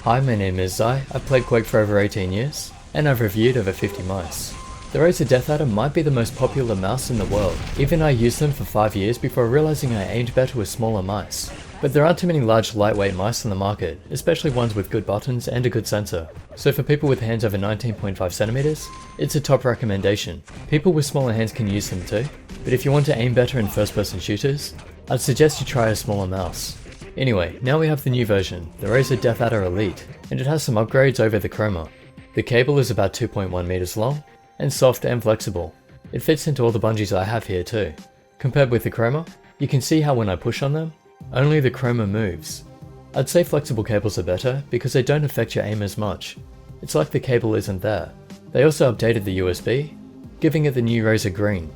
Hi, my name is Zai. I've played Quake for over 18 years, and I've reviewed over 50 mice. The Razer DeathAdder might be the most popular mouse in the world. Even I used them for 5 years before realizing I aimed better with smaller mice. But there aren't too many large lightweight mice on the market, especially ones with good buttons and a good sensor. So for people with hands over 19.5 centimeters, it's a top recommendation. People with smaller hands can use them too, but if you want to aim better in first-person shooters, I'd suggest you try a smaller mouse. Anyway, now we have the new version, the Razer DeathAdder Elite, and it has some upgrades over the Chroma. The cable is about 2.1 meters long, and soft and flexible. It fits into all the bungees I have here too. Compared with the Chroma, you can see how when I push on them, only the Chroma moves. I'd say flexible cables are better because they don't affect your aim as much. It's like the cable isn't there. They also updated the USB, giving it the new Razer green.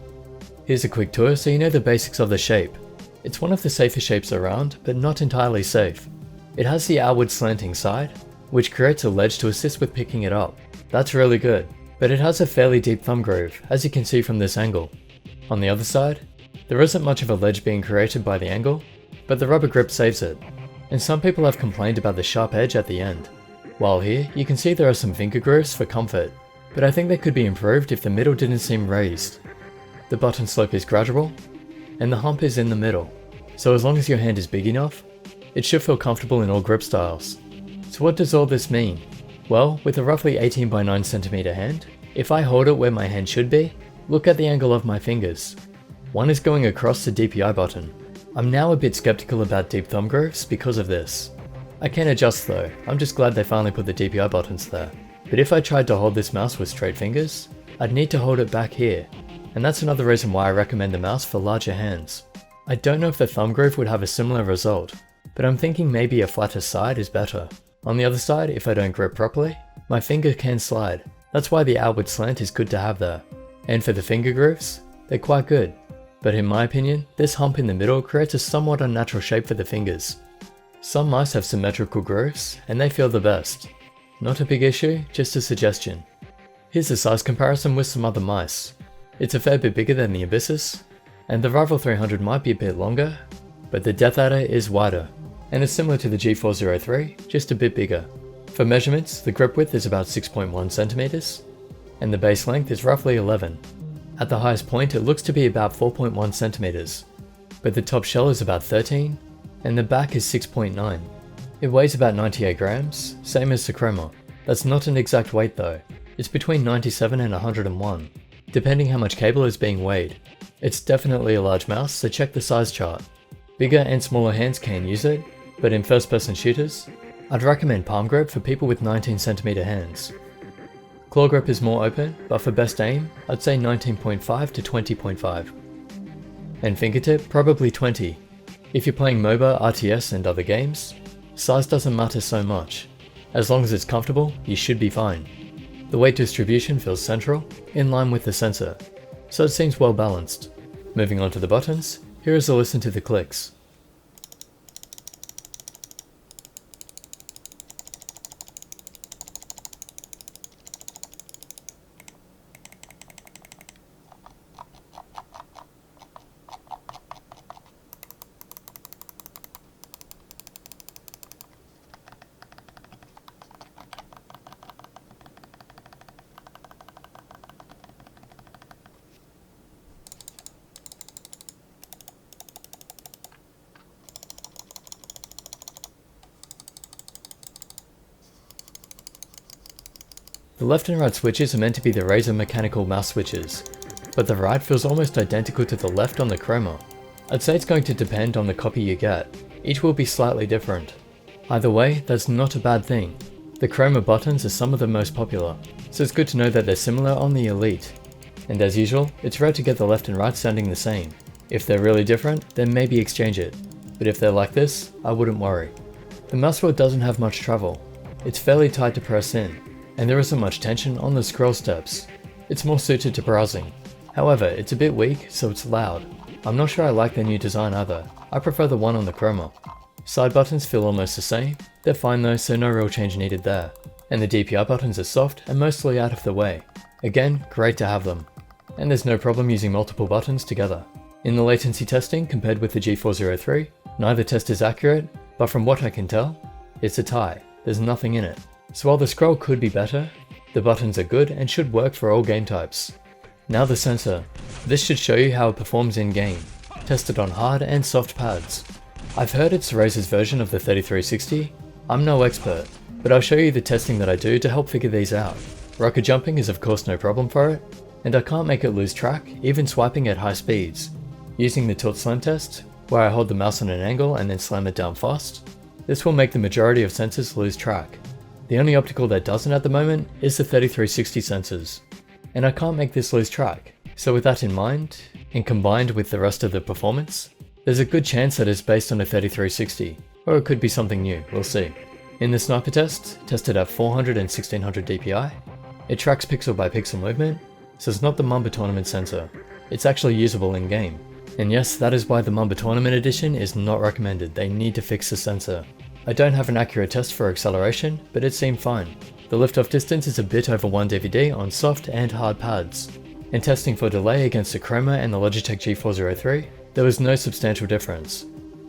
Here's a quick tour so you know the basics of the shape. It's one of the safest shapes around, but not entirely safe. It has the outward slanting side, which creates a ledge to assist with picking it up. That's really good, but it has a fairly deep thumb groove, as you can see from this angle. On the other side, there isn't much of a ledge being created by the angle, but the rubber grip saves it. And some people have complained about the sharp edge at the end. While here, you can see there are some finger grooves for comfort, but I think they could be improved if the middle didn't seem raised. The button slope is gradual, and the hump is in the middle, so as long as your hand is big enough, it should feel comfortable in all grip styles. So what does all this mean? Well, with a roughly 18 by 9 centimeter hand, if I hold it where my hand should be, look at the angle of my fingers. One is going across the DPI button. I'm now a bit skeptical about deep thumb grooves because of this. I can adjust though, I'm just glad they finally put the DPI buttons there. But if I tried to hold this mouse with straight fingers, I'd need to hold it back here. And that's another reason why I recommend the mouse for larger hands. I don't know if the thumb groove would have a similar result, but I'm thinking maybe a flatter side is better. On the other side, if I don't grip properly, my finger can slide. That's why the outward slant is good to have there. And for the finger grooves, they're quite good. But in my opinion, this hump in the middle creates a somewhat unnatural shape for the fingers. Some mice have symmetrical grooves, and they feel the best. Not a big issue, just a suggestion. Here's a size comparison with some other mice. It's a fair bit bigger than the Abyssus, and the Rival 300 might be a bit longer, but the DeathAdder is wider, and it's similar to the G403, just a bit bigger. For measurements, the grip width is about 6.1 centimeters, and the base length is roughly 11. At the highest point, it looks to be about 4.1 centimeters, but the top shell is about 13, and the back is 6.9. It weighs about 98 grams, same as the Chroma. That's not an exact weight though, it's between 97 and 101, depending how much cable is being weighed. It's definitely a large mouse, so check the size chart. Bigger and smaller hands can use it, but in first-person shooters, I'd recommend palm grip for people with 19 centimeter hands. Claw grip is more open, but for best aim, I'd say 19.5 to 20.5. And fingertip, probably 20. If you're playing MOBA, RTS and other games, size doesn't matter so much. As long as it's comfortable, you should be fine. The weight distribution feels central, in line with the sensor, so it seems well balanced. Moving on to the buttons, here is a listen to the clicks. The left and right switches are meant to be the Razer mechanical mouse switches, but the right feels almost identical to the left on the Chroma. I'd say it's going to depend on the copy you get. Each will be slightly different. Either way, that's not a bad thing. The Chroma buttons are some of the most popular, so it's good to know that they're similar on the Elite. And as usual, it's rare to get the left and right sounding the same. If they're really different, then maybe exchange it. But if they're like this, I wouldn't worry. The mouse wheel doesn't have much travel. It's fairly tight to press in, and there isn't much tension on the scroll steps. It's more suited to browsing. However, it's a bit weak, so it's loud. I'm not sure I like their new design either. I prefer the one on the Chroma. Side buttons feel almost the same. They're fine though, so no real change needed there. And the DPI buttons are soft and mostly out of the way. Again, great to have them. And there's no problem using multiple buttons together. In the latency testing compared with the G403, neither test is accurate, but from what I can tell, it's a tie. there's nothing in it. So while the scroll could be better, the buttons are good and should work for all game types. Now the sensor. This should show you how it performs in game, tested on hard and soft pads. I've heard it's Razer's version of the 3360. I'm no expert, but I'll show you the testing that I do to help figure these out. Rocket jumping is of course no problem for it, and I can't make it lose track even swiping at high speeds. Using the tilt slam test, where I hold the mouse on an angle and then slam it down fast, this will make the majority of sensors lose track. The only optical that doesn't at the moment is the 3360 sensors, and I can't make this lose track. So with that in mind, and combined with the rest of the performance, there's a good chance that it's based on a 3360, or it could be something new, we'll see. In the sniper test, tested at 400 and 1600 DPI, it tracks pixel by pixel movement, so it's not the Mamba Tournament sensor. It's actually usable in game. And yes, that is why the Mamba Tournament edition is not recommended. They need to fix the sensor. I don't have an accurate test for acceleration, but it seemed fine. The liftoff distance is a bit over 1 DVD on soft and hard pads. In testing for delay against the Chroma and the Logitech G403, there was no substantial difference.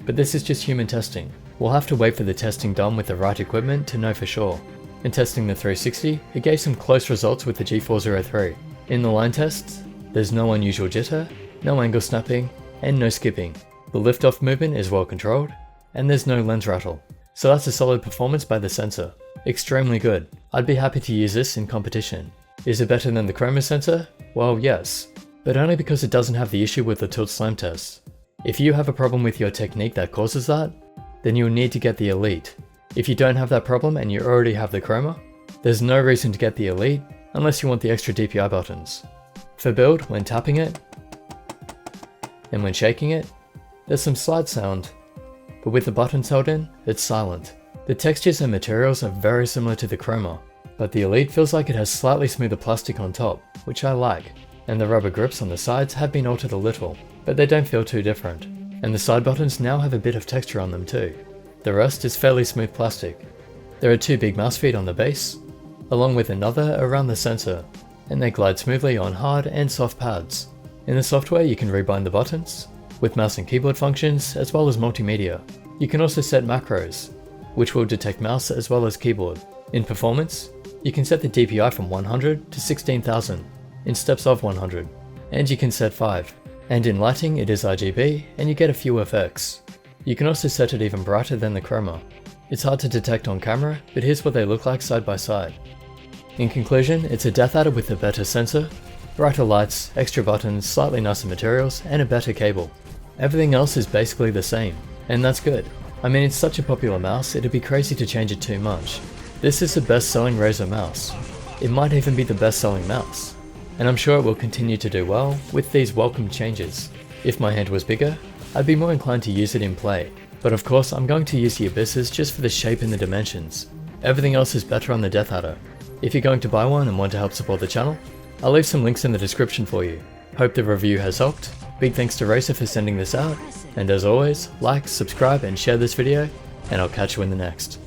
But this is just human testing. We'll have to wait for the testing done with the right equipment to know for sure. In testing the 360, it gave some close results with the G403. In the line test, there's no unusual jitter, no angle snapping, and no skipping. The liftoff movement is well controlled, and there's no lens rattle. So that's a solid performance by the sensor. Extremely good. I'd be happy to use this in competition. Is it better than the Chroma sensor? Well, yes, but only because it doesn't have the issue with the tilt slam test. If you have a problem with your technique that causes that, then you'll need to get the Elite. If you don't have that problem and you already have the Chroma, there's no reason to get the Elite unless you want the extra DPI buttons. For build, when tapping it, and when shaking it, there's some slide sound, but with the buttons held in, it's silent. The textures and materials are very similar to the Chroma, but the Elite feels like it has slightly smoother plastic on top, which I like, and the rubber grips on the sides have been altered a little, but they don't feel too different. And the side buttons now have a bit of texture on them too. The rest is fairly smooth plastic. There are 2 big mouse feet on the base, along with another around the sensor, and they glide smoothly on hard and soft pads. In the software you can rebind the buttons, with mouse and keyboard functions as well as multimedia. You can also set macros, which will detect mouse as well as keyboard. In performance, you can set the DPI from 100 to 16,000 in steps of 100, and you can set 5. And in lighting it is RGB and you get a few effects. You can also set it even brighter than the Chroma. It's hard to detect on camera, but here's what they look like side by side. In conclusion, it's a DeathAdder with a better sensor, brighter lights, extra buttons, slightly nicer materials, and a better cable. Everything else is basically the same, and that's good. I mean, it's such a popular mouse, it'd be crazy to change it too much. This is the best selling Razer mouse. It might even be the best selling mouse. And I'm sure it will continue to do well with these welcome changes. If my hand was bigger, I'd be more inclined to use it in play. But of course I'm going to use the Abysses just for the shape and the dimensions. Everything else is better on the DeathAdder. If you're going to buy one and want to help support the channel, I'll leave some links in the description for you. Hope the review has helped. Big thanks to Razer for sending this out. And as always, like, subscribe and share this video, and I'll catch you in the next.